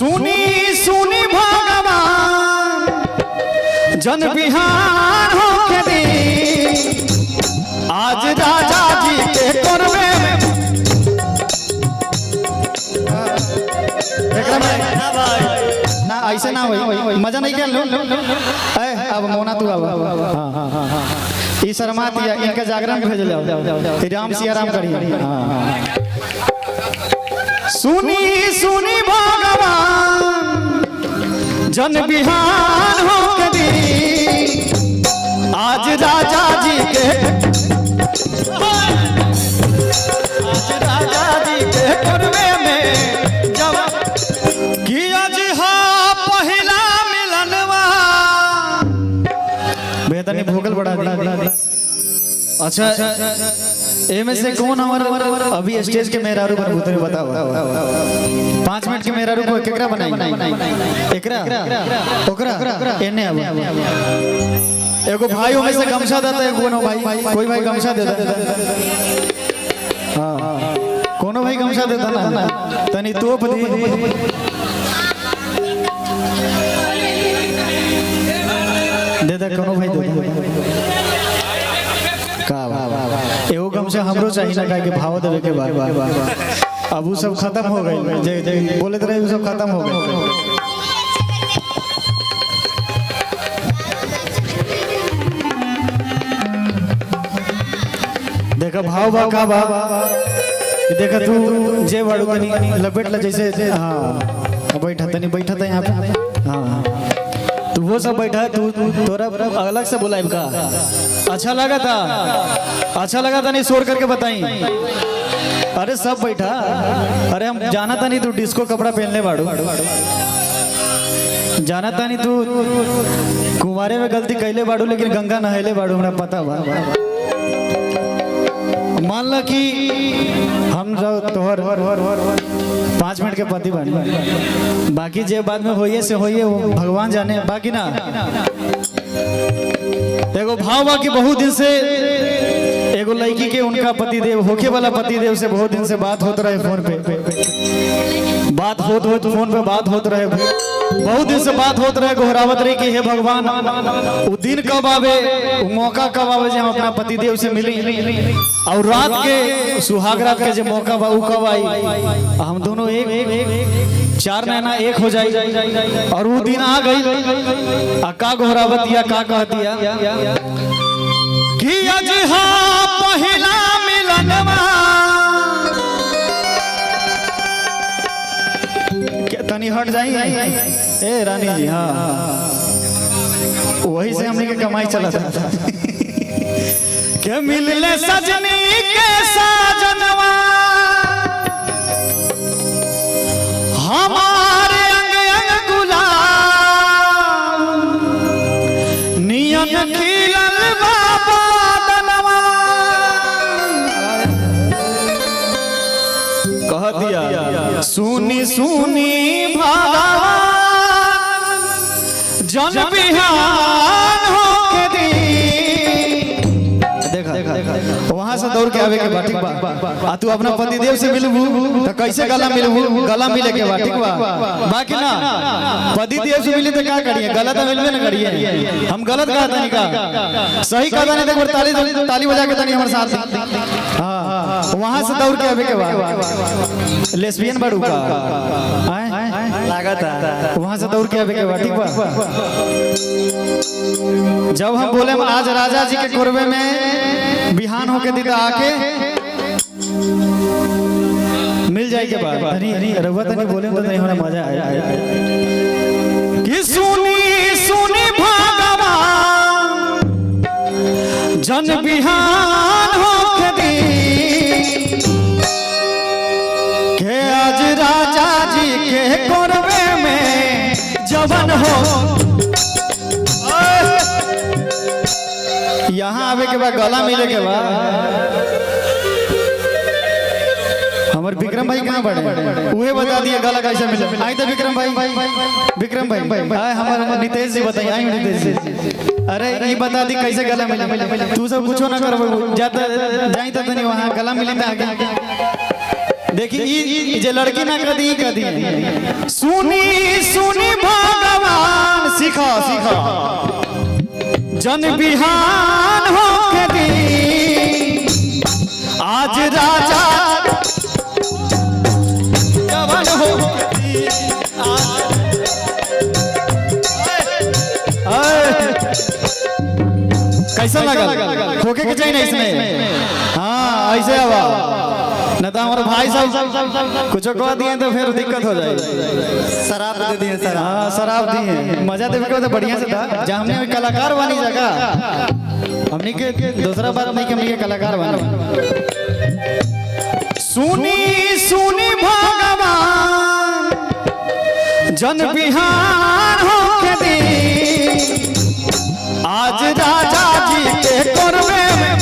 सुनी सुनी भगवान जन बिहान हो के दी आज राजा जी के करवे में ना ऐसे ना हो मजा नहीं क्या लो अब मोना तू अब ई शर्मा दिया इनका जागरण भेज लो राम सिया राम करिए सुनी सुनी भगवान जन बिहान हो के दी आज राजा जी के आज राजा जी के करवे में जब कि आज हा पहला मिलनवा बेहतर नहीं भोगल बढ़ा दी। अच्छा एमे से कौन हमारा अभी स्टेज के मेहरारू पर उतरे बताओ 5 मिनट के मेहरारू को केकरा बनाई एकरा ओकरा एने अब एगो भाई में से गमछा देता है कोनो भाई कोई भाई गमछा देता हां कोनो भाई गमछा देता ना तनी तोप दी दे दे कोनो भाई दे का एगो गमछा हमरो चाहिए ना के भाव देवे के बाद अब वो सब खत्म हो गए जे बोले रहे वो सब खत्म हो गए। देखा भाव बा का बा देखा तू जे वाड़ू तनी लपेट ल जैसे हां बैठा तनी बैठा था यहां पे हां तू वो सब बैठा तू तोरा अलग से बुलाइब का अच्छा लगा था नहीं शोर करके बताई अरे सब बैठा अरे हम जाना था नहीं तू डिस्को कपड़ा पहनने बाड़ू जाना था नहीं तू कुंवारे में गलती कैले बाड़ू लेकिन गंगा नहले बाड़ू हमरा पता बा मान ला कि हम तोहर 5 मिनट के पति बन बाकी जे बाद में होइए से होइए वो भगवान जाने बाकी ना देखो भाव बाकी बहुत दिन से एगो लड़की के उनका पति देव होके वाला पति देव से बहुत दिन से बात होत रहे फोन पे बात होत फोन पे बात होत रहे बहुत दिन से बात होत रहे गोहरावत रही कि हे भगवान वो दिन कब आवे वो मौका कब आवे जे हम अपना पति देव से मिली और रात के सुहाग रात के जो मौका बा वो कब आई हम दोनों एक 4 नैना एक हो जाए और वो दिन आ गई का गोहरावतिया का कहतिया कि आज हा पहला मिलनवा तनी हट जाई ए रानी जी हाँ वही से हमने के कमाई चला था के मिलले सजनी के साजनवा हमारे अंग अंग गुलाब नियन खिलल बाबा दनवा कह दिया सुनी सुनी भगवान जन बिहान हो के दी वहां से दौड़ के आवे के बाटिक बा आ तू अपना पति देव से मिलबू तो कैसे गला मिलबू गला मिले के बाटिक बा बाकी ना पति देव से मिले तो क्या करिए गलत मिलबे ना करिए हम गलत कहा था नहीं का सही कहा था नहीं देख ताली बजा के तनी हमारे साथ हां वहां से दौड़ के आवे के बा लेस्बियन बड़ू का लागत वहां से दौड़ के आवे के बाटिक बा जब हम बोले आज राजा जी के कोरबे में बिहान होके दीदा आके मिल जाए के बाद रघुआ नहीं बोले तो नहीं होना मजा आया कि सुनी सुनी भगवान जन बिहान होके दी के आज राजा जी के कोरबे में जवन हो यहाँ आवे के बाद गला मिले के बाद हमारे विक्रम भाई कहाँ पड़े उहे बता दिए गला कैसे मिले आई तो विक्रम भाई हमारे नितेश जी बताइए आई नितेश जी अरे ये बता दी कैसे गला मिले तू सब कुछ ना कर जाता जाई तो नहीं वहाँ गला मिले आगे देखिए ये लड़की ना कर दी सुनी देखा जन बिहान हो के दी आज राजा जवान हो कैसा लगा खोके के चाहिए ना इसमें हाँ ऐसे हवा न तो हमारे भाई साहब कुछ कह दिए तो फिर दिक्कत हो जाएगी शराब दे दिए सर। हाँ शराब दिए मजा देवे के तो बढ़िया से था जहाँ हमने कलाकार बनी जगह हमने के दूसरा बात नहीं कि हमने के कलाकार बने सुनी सुनी भगवान जन बिहान हो के दी आज राजा जी के कोरवे में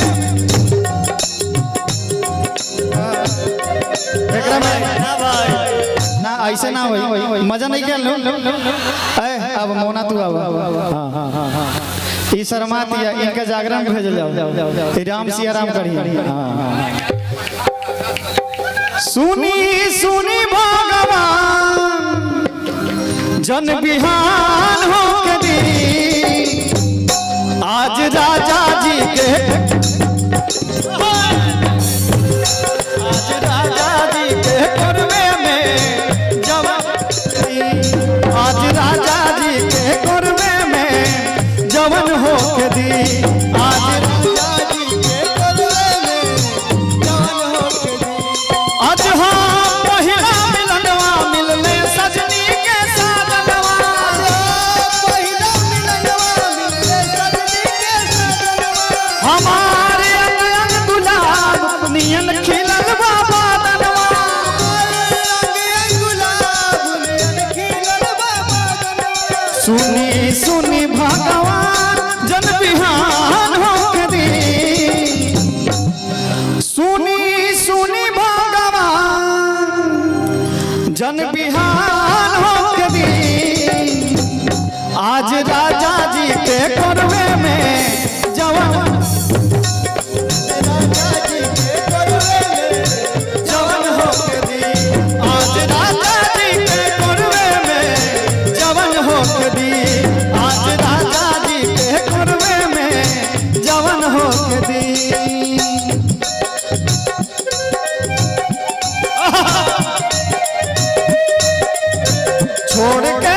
ना ऐसे ना होई मजा नहीं क्या लो अब मोना तू अब ई शर्मा दिया इनका जागरण भेज जाओ राम सिया राम करी सुनी सुनी भगवान जन बिहान हो के दी आज राजा जी के आज राजा जी के कोरवे में जवान आज राजा जी के कोरवे में जवान हो के दी आज राजा जी के कोरवे में जवान हो के दी आज हाँ पहिला मिलनवा मिलने सजनी के साजनवा पहिला मिलनवा मिलने सजनी के साजनवा हमारे अंग अंग गुलाब नियन खिलल बाबा दनवा अंग अंग गुलाब नियन खिलल बाबा दनवा सुनी सुनी भगवान जन बिहान हो के दी सुनी सुनी भगवान जन बिहान हो के दी आज राजा जी के कोरवे में जवान राजा जी के कोरवे में जवान हो के दी आज राजा जी के कोरवे में जवान हो के दी आज राजा जी के कोरवे में जवान हो के दी छोड़ के